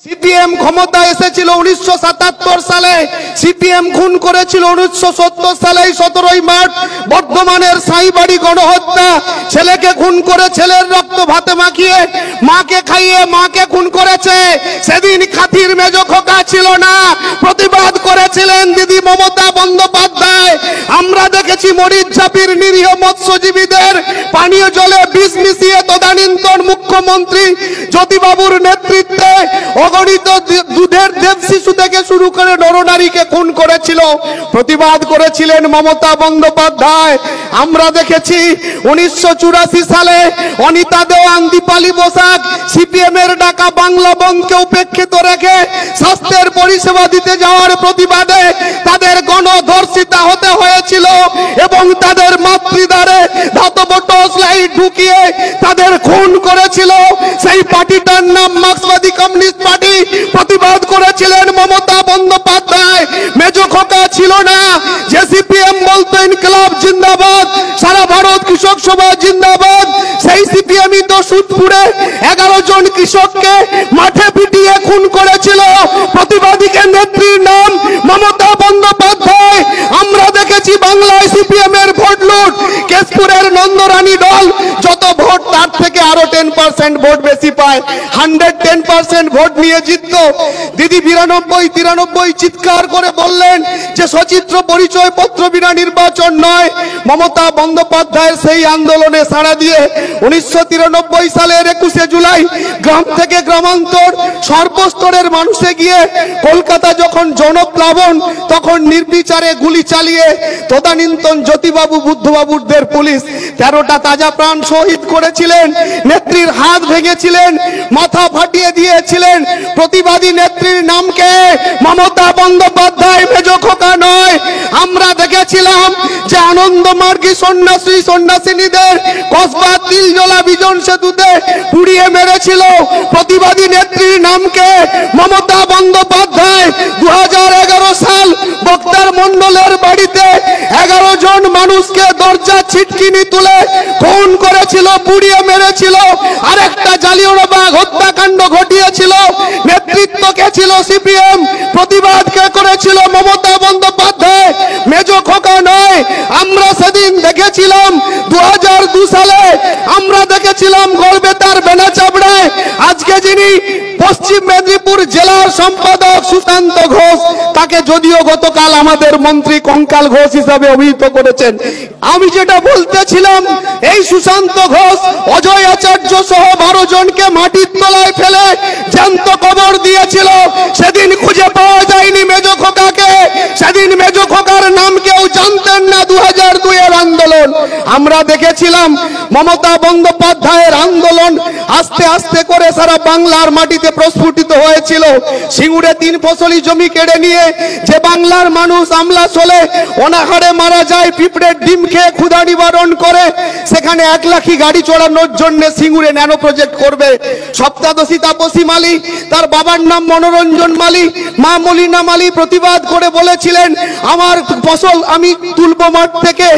CPM ক্ষমতা এসেছিল 1977 সালে, সিপিএম খুন করেছিল 1970 সালে 17 মার্চ বর্ধমানের সাইবাড়ি গণহত্যা। ছেলেকে খুন করে ছেলের রক্ত ভাতে মাখিয়ে মাকে খাইয়ে মাকে খুন করেছে। সেদিন খাতির মেজ খোকা ছিল না, প্রতিবাদ করেছিলেন দিদি মমতা বন্দ্যোপাধ্যায়। আমরা দেখেছি মরিচঝাপির নিরীহ মৎস্যজীবীদের পানীয় জলে বিষ মিশিয়ে তদানীন্তন মুখ্যমন্ত্রী জ্যোতিবাবুর নেতৃত্বে অগণিত দুধের দেব শিশু থেকে শুরু করে নরনারীকে খুন করেছিল। প্রতিবাদ করেছিলেন মমতা বন্দ্যোপাধ্যায়। আমরা দেখেছি 1984 সালে অনিতা দেওয়ান, দীপালি বসাক সিপিএম এর ডাকা বাংলা বন্ধকে উপেক্ষিত রেখে স্বাস্থ্যের পরিষেবা দিতে যাওয়ার প্রতিবাদে তাদের গণধর্ষিতা হতে হয়েছিল এবং তাদের মাতৃদ্বারে ধাতব টর্চ লাইট ঢুকিয়ে তাদের খুন করেছিল। সেই পার্টিটার নাম মার্ক্সবাদী কমিউনিস্ট পার্টি। প্রতিবাদ করেছিলেন মমতা বন্দ্যোপাধ্যায়। মেজো খোকা ছিল না, যে সিপিএম বলতো ইনকলাব জিন্দাবাদ, সারা ভারত কৃষক সভা জিন্দাবাদ, সেই সিপিএমই তো সুদপুরে 11 জন কৃষককে মাঠে পিটিয়ে খুন করেছিল। প্রতিবাদীকে নেত্রীর নাম মমতা বন্দ্যোপাধ্যায়। আমরা দেখেছি বাংলায় সিপিএম এর ভোট লুট। কেশপুরের নন্দরানী দল যত ভোট তার থেকে আরো 10% ভোট বেশি পায়, 110% ভোট নিয়ে জিতত। দিদি 92-93 চিৎকার করে বললেন যে সচিত্র পরিচয় পত্র বিনা নির্বাচন নয়। মমতা বন্দ্যোপাধ্যায়ের সেই আন্দোলনে সাড়া দিয়ে 1993 সালের 21শে জুলাই গ্রাম থেকে গ্রামান্তর সর্বস্তরের মানুষে গিয়ে কলকাতা যখন জনপ্লাবন, তখন নির্বিচারে গুলি চালিয়ে তদানীন্তন জ্যোতিবাবু বুদ্ধবাবুদের পুলিশ 13টা তাজা প্রাণ শহীদ করেছিলেন। নেত্রীর হাত ভেঙেছিলেন, মাথা ফাটিয়ে দিয়েছিলেন। প্রতিবাদী নেত্রীর নামকে মমতা বন্দ্যোপাধ্যায় মেজো খোকা নয়। আমরা দেখেছিলাম যে আনন্দমার্গী সন্ন্যাসিনীদের কসবা তিলজলা বিজন সেতুতে পুড়িয়ে মেরেছিল। প্রতিবাদী নেত্রীর নামকে মমতা বন্দ্যোপাধ্যায় 2011 সাল বক্তার মন্ডলের বাড়িতে 11 জন মানুষকে দরজা ছিটকিনি তুলে খুন করেছিল, পুড়িয়ে মেরেছিল। আরেকটা জালিয়ানওয়ালাবাগ হত্যাকাণ্ড ঘটিয়েছিল। নেতৃত্ব কে ছিল? সিপিএম। প্রতিবাদ কে করেছিল? মমতা বন্দ্যোপাধ্যায়। মেজো খোকা নয়। আমরা সেদিন দেখেছিলাম 2002 সালে আমরা দেখেছিলাম গড়বেতার বেনাচাবড়ায় আজকে যিনি পশ্চিম মেদিনীপুর জেলার সম্পাদক সুশান্ত ঘোষ, তাকে যদিও গতকাল আমাদের মন্ত্রী কঙ্কাল ঘোষ হিসাবে অভিহিত করেছেন। আমি যেটা বলতেছিলাম, এই সুশান্ত ঘোষ অজয় আচার্য সহ 12 জনকে মাটির তলায় ফেলে জ্যান্ত কবর দিয়েছিল। সেদিন খুঁজে পাওয়া যায়নি মেজো খোকাকে। সেদিন মেজো খোকার নাম কেউ জানতেন না। 2002 এর আন্দোলন আমরা দেখেছিলাম। মমতা বন্দ্যোপাধ্যায়ের আন্দোলন আস্তে আস্তে করে সারা বাংলার মাটিতে প্রস্ফুটিত হয়েছিল। সিঙ্গুরে 3 ফসলি জমি কেড়ে নিয়ে যে বাংলার মানুষ আমলা চলে অনাহারে মারা যায়, পিঁপড়ের ডিম খেয়ে ক্ষুধা নিবারণ করে, সেখানে 1 লাখি গাড়ি চড়ানোর জন্য সিঙ্গুরে ন্যানো প্রজেক্ট করবে। সপ্তাদশী তাপসী মালি, তার বাবার নাম মনোরঞ্জন মালি, মা মলিনা মালি প্রতিবাদ করে বলেছিলেন আমার ফসল আমি তুলব মাঠ থেকে,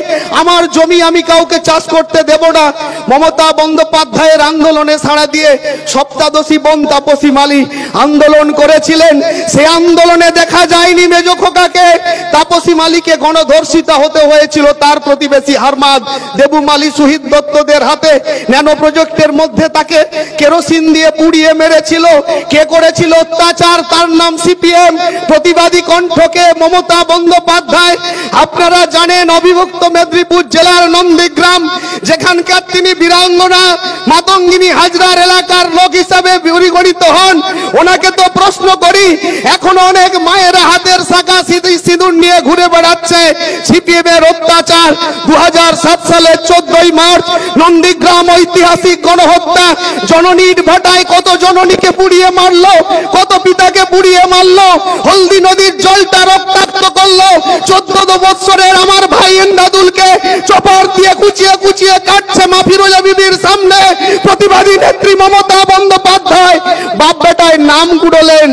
আমার জমি আমি কাউকে চাষ করতে দেব না। মমতা বন্দ্যোপাধ্যায়ের আন্দোলনে সাড়া দিয়ে সপ্তাদশী বোন তাপসী মালি আন্দোলন করেছিলেন। সে আন্দোলনে দেখা যায়নি মেজো খোকাকে। তাপসী মালিকে গণধর্ষিতা হতে হয়েছিল তার প্রতিবেশী হারমাদ দেবু মালি, শহীদ দত্তদের হাতে। ন্যানো প্রজেক্টের মধ্যে তাকে কেরোসিন দিয়ে পুড়িয়ে মেরেছিল। কে করেছিল অত্যাচার? তার নাম সিপিএম। প্রতিবাদী কণ্ঠকে মমতা বন্দ্যোপাধ্যায়। আপনারা জানেন অবিভক্ত মেদিনীপুর জেলার নন্দীগ্রাম, যেখানকার তিনি বীরাঙ্গনা মাতঙ্গিনী হাজরার এলাকার লোক হিসাবে পরিগণিত হন। ওনাকে তো প্রশ্ন করি, এখন অনেক মায়েরা হাতের শাখা সিঁদুর নিয়ে ঘুরে বেড়াচ্ছে। সিপিএম এর অত্যাচার 2007 সালের 14 মার্চ নন্দীগ্রাম ঐতিহাসিক গণহত্যা। জননীর ভাটায় কত জননীকে পুড়িয়ে মারলো, কত পিতাকে পুড়িয়ে মারলো, হলদি নদীর জলটা রক্তাক্ত করলো। 14 বছরের আমার ভাই এন্দাদুলকে চপার দিয়ে কুচিয়ে কুচিয়ে কাটছে মা ফিরোজা বিবির সামনে। প্রতিবাদী নেত্রী মমতা বন্দ্যোপাধ্যায় বাপ বেটায় নাম কুড়লেন।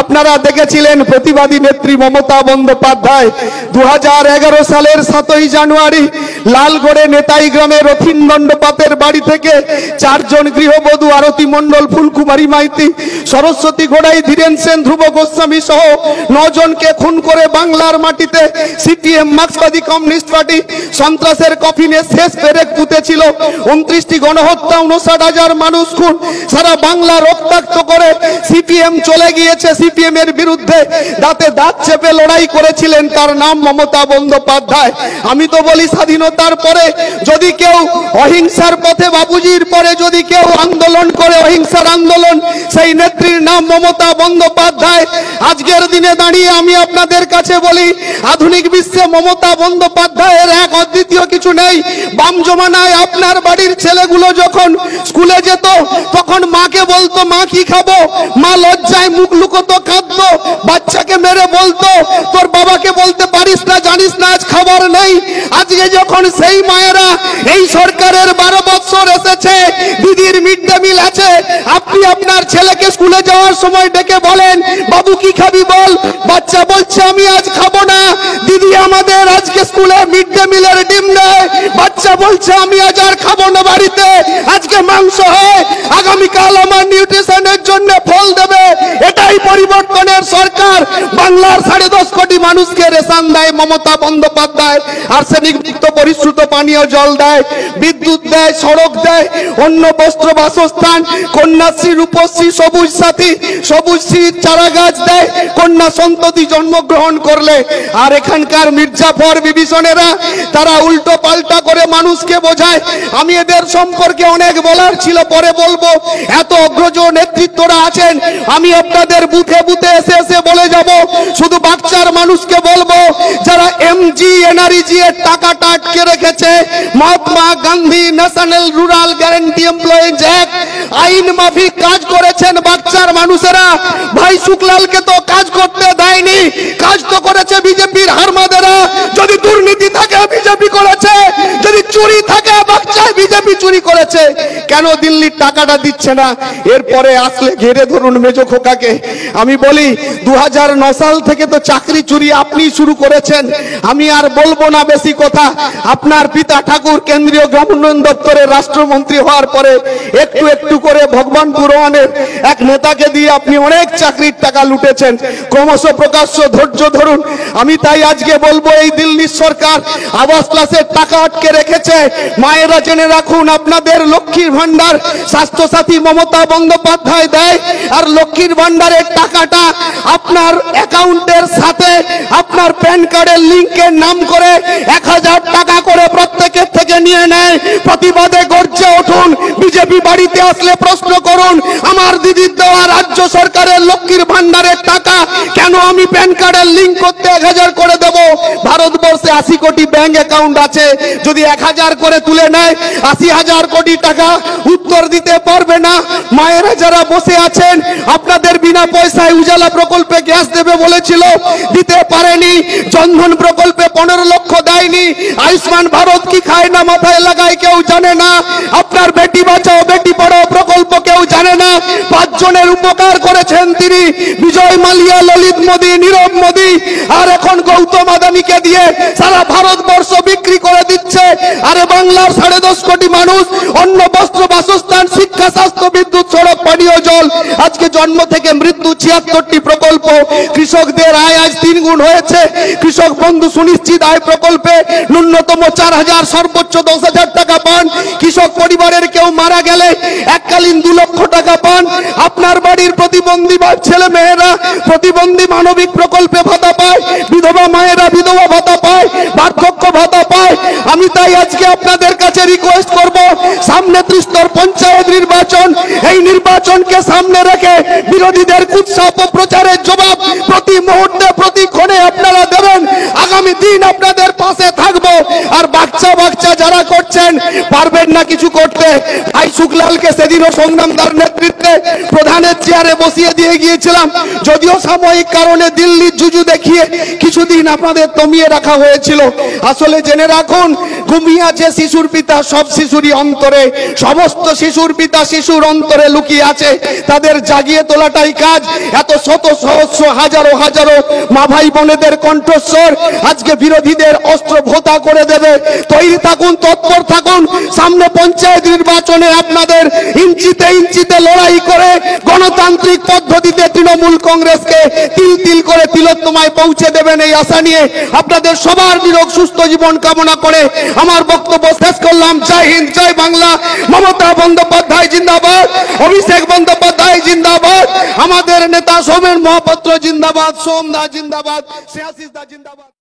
আপনারা দেখেছিলেন প্রতিবাদী নেত্রী মমতা বন্দ্যোপাধ্যায় 2011 সালের 7ই জানুয়ারি লালগড়ে নেতাই গ্রামে রথিন দণ্ডপাতের বাড়ি থেকে 4 জন গৃহবধূ আরতি মণ্ডল, ফুলকুমারী মাইতি, সরস্বতী ঘোড়াই, ধীরেন সেন, ধ্রুব গোস্বামী সহ 9 জনকে খুন করে বাংলার মাটিতে সিপিএম মার্ক্সবাদী কমিউনিস্ট পার্টি সন্ত্রাসের কফিনে শেষ পেরেক পুঁতেছিল। 29টি গণহত্যা, 59,000 মানুষ খুন, সারা বাংলা রক্তাক্ত করে সিপিএম চলে গিয়েছে। সিপিএম এর বিরুদ্ধে দাঁতে দাঁত চেপে লড়াই করেছিলেন, তার নাম মমতা বন্দ্যোপাধ্যায়। আমি তো বলি স্বাধীনতার পরে যদি কেউ অহিংসার পথে, বাবুজির পরে যদি কেউ আন্দোলন করে, অহিংসার আন্দোলন, সেই নেত্রীর নাম মমতা বন্দ্যোপাধ্যায়। আজকের দিনে দাঁড়িয়ে আমি আপনাদের কাছে বলি, আধুনিক বিশ্বে মমতা বন্দ্যোপাধ্যায়ের এক অদ্বিতীয় কিছু নেই। বাম জমানায় আপনার বাড়ির ছেলেগুলো যখন স্কুলে যেত তখন মাকে বলতো মা কি খাবো, মা লজ্জায় মুখ লুকোতো, কাঁদতো, বাচ্চাকে মেরে বলতো তোর বাবাকে বলতে পারিস না, জানিস না আজ খাবার নেই। আজকে যখন সেই মায়েরা এই সরকারের 12 বছর এসেছে, দিদির মিড ডে মিল আছে, আপনি আপনার ছেলেকে স্কুলে যাওয়ার সময় ডেকে বলেন বাবু কি খাবি বল, বাচ্চা বলছে আমি আজ খাবো না, দিদি আমাদের আজকে স্কুলে মিড ডে মিলের ডিম নেই, বাচ্চা বলছে আমি আজ আর খাবো না, বাড়িতে আজকে মাংস হয়, আগামীকাল আমার নিউট্রিশনের জন্য ফল দেবে। এটাই পরিবর্তনের সরকার। বাংলার 10.5 কোটি মানুষকে রেশন দেয় মমতা বন্দ্যোপাধ্যায়, আর্সেনিক মুক্ত পরিশ্রুত পানীয় জল দেয়, বিদ্যুৎ দেয়, সড়ক দেয়, অন্ন বস্ত্র বাসস্থান, কন্যাশ্রী, রূপশ্রী, সবুজ সাথী, সবুজশ্রী চারা গাছ দেয় কন্যা সন্ততি জন্মগ্রহণ করলে। আর এখানকার মির্জাফর বিভীষণেরা তারা উল্টো পাল্টা করে মানুষকে বোঝায়। আমি এদের সম্পর্কে অনেক বলার ছিল, পরে বলবো। এত অগ্রজ নেতৃত্বরা আছেন, আমি আপনাদের বুথে বুথে এসে এসে বলে যাব। শুধু বাচ্চার মানুষকে বলবো, যারা এমজি এনআরইজি এর টাকাটা আটকে রেখেছে, Mahatma Gandhi national rural guarantee employees act আইন মাফিক কাজ করেছেন বাচ্চার মানুষেরা। ভাই শুক্লালকে তো কাজ করতে দেয়নি, কাজ তো করেছে বিজেপির হারমাদেরা। যদি দুর্নীতি থাকে বিজেপি করেছে, যদি চুরি থাকে বাচ্চায় বিজেপি চুরি করেছে। কেন দিল্লির টাকাটা দিচ্ছে না? এরপরে আসলে ঘিরে ধরুন মেজো খোকাকে। আমি বলি 2009 সাল থেকে তো চাকরি চুরি আপনি শুরু করেছেন। আমি আর বলবো না বেশি কথা। আপনার পিতা ঠাকুর কেন্দ্রীয় গ্রাম উন্নয়ন দপ্তরের রাষ্ট্রমন্ত্রী হওয়ার পরে একটু একটু করে ভগবানপুর ওয়ানের এক নেতাকে দিয়ে আপনি অনেক চাকরির টাকা লুটেছেন। ক্রমশ প্রকাশ্য ধৈর্য ধরুন। আমি তাই আজকে বলবো, এই দিল্লির সরকার আবাস প্লাসের টাকা আটকে রেখেছে। মায়েরা জেনে রাখুন, আপনাদের লক্ষ্মীর ভান্ডার স্বাস্থ্য সাথী মমতা বন্দ্যোপাধ্যায় দেয়, আর লক্ষ্মীর ভান্ডারের টাকাটা আপনার অ্যাকাউন্টের সাথে আপনার প্যান কার্ডের লিঙ্কের নাম করে 1000 টাকা করে প্রত্যেকের থেকে নিয়ে নেয়। প্রতিবাদে গর্জে উঠুন। বিজেপি বাড়িতে আসলে প্রশ্ন করুন, আমার দিদির দেওয়া রাজ্য সরকারের লক্ষ্মীর ভান্ডারের টাকা কেন আমি প্যান কার্ডের লিঙ্ক করতে 1000 করে দেব? ভারতবর্ষে 80 কোটি ব্যাংক অ্যাকাউন্ট আছে, যদি 1000 করে তুলে নেয় 80,000 কোটি টাকা উত্তর দিতে পারবে না। মায়েরা যারা বসে আছেন, আপনাদের বিনা পয়সায় উজালা প্রকল্পে গ্যাস দেবে বলেছিল, দিতে পারেনি। জনধন প্রকল্পে 15 লক্ষ দেয়নি। আয়ুষ্মান ভারত কি খায় না মাথায় লাগায় কেউ জানে না। আপনার বেটি বাঁচাও বেটি পড়াও প্রকল্প কেউ জানে না। 5 জনের উপকার করেছেন তিনি, বিজয় মালিয়া, ললিত মোদী, নীরব মোদী, আর এখন গৌতম আদানিকে দিয়ে সারা ভারতবর্ষ বিক্রি করে দিচ্ছে। আরে বাংলার 10.5 কোটি মানুষ অন্ন বস্ত্র বাসস্থান শিক্ষা স্বাস্থ্য বিদ্যুৎ সড়ক পানীয় জল, আজকে জন্ম থেকে মৃত্যু 76টি প্রকল্প। কৃষকদের আয় আজ 3 গুণ হয়েছে। কৃষক বন্ধু সুনিশ্চিত আয় প্রকল্পে ন্যূনতম 4000 সর্বোচ্চ 10,000 টাকা পান। কৃষক পরিবারের কেউ মারা গেলে এককালীন 2 লক্ষ টাকা পান। আপনার বাড়ির প্রতিবন্ধী ছেলে মেয়েরা প্রতিবন্ধী মানবিক প্রকল্পে ভাতা পায়, বিধবা মায়েরা বিধবা ভাতা পায়, বার্ধক্য ভাতা পায়। আমি তাই আজকে আপনাদের কাছে রিকোয়েস্ট করব, সামনে ত্রিস্তর পঞ্চায়েত নির্বাচন, এই নির্বাচনকে সামনে রেখে বিরোধীদের কুৎসা অপপ্রচারের জবাব প্রতি মুহূর্তে প্রতি ক্ষণে আপনারা দেবেন। আগামী দিন আপনাদের পাশে থাকবো। আর বাচ্চা যারা করছেন, পারবেন না কিছু করতে, ভাই শুক্লালকে সেদিনও সংগ্রামদার নেতৃত্বে ক্ষেত্রে প্রধানের চেয়ারে বসিয়ে দিয়ে গিয়েছিলাম। যদিও সাময়িক কারণে দিল্লির জুজু দেখিয়ে কিছুদিন আপনাদের দমিয়ে রাখা হয়েছিল। আসলে জেনে রাখুন, ঘুমিয়ে আছে শিশুর পিতা, সব শিশুরই অন্তরে, সমস্ত শিশুর পিতা শিশুর অন্তরে লুকিয়ে আছে। তাদের জাগিয়ে তোলাটাই কাজ। এত শত সহস্র হাজারো হাজারো মা ভাই বোনেদের কণ্ঠস্বর আজকে বিরোধীদের অস্ত্র ভোতা করে দেবে। তৈরি থাকুন, তৎপর থাকুন। সামনে পঞ্চায়েত নির্বাচনে আপনাদের ইঞ্চিতে ইঞ্চিতে লড়াই করে গণতান্ত্রিক পদ্ধতিতে তৃণমূল কংগ্রেসকে তিল তিল করে তিলোত্তমায় পৌঁছে দেবেন, এই আশা নিয়ে আপনাদের সবার নিরোগ সুস্থ জীবন কামনা করে আমার বক্তব্য শেষ করলাম। জয় হিন্দ, জয় বাংলা। মমতা বন্দ্যোপাধ্যায় জিন্দাবাদ, অভিষেক বন্দ্যোপাধ্যায় জিন্দাবাদ, আমাদের নেতা সোমেন মহাপাত্র জিন্দাবাদ, সোমদা জিন্দাবাদ, শ্রেয়াশিস দা জিন্দাবাদ।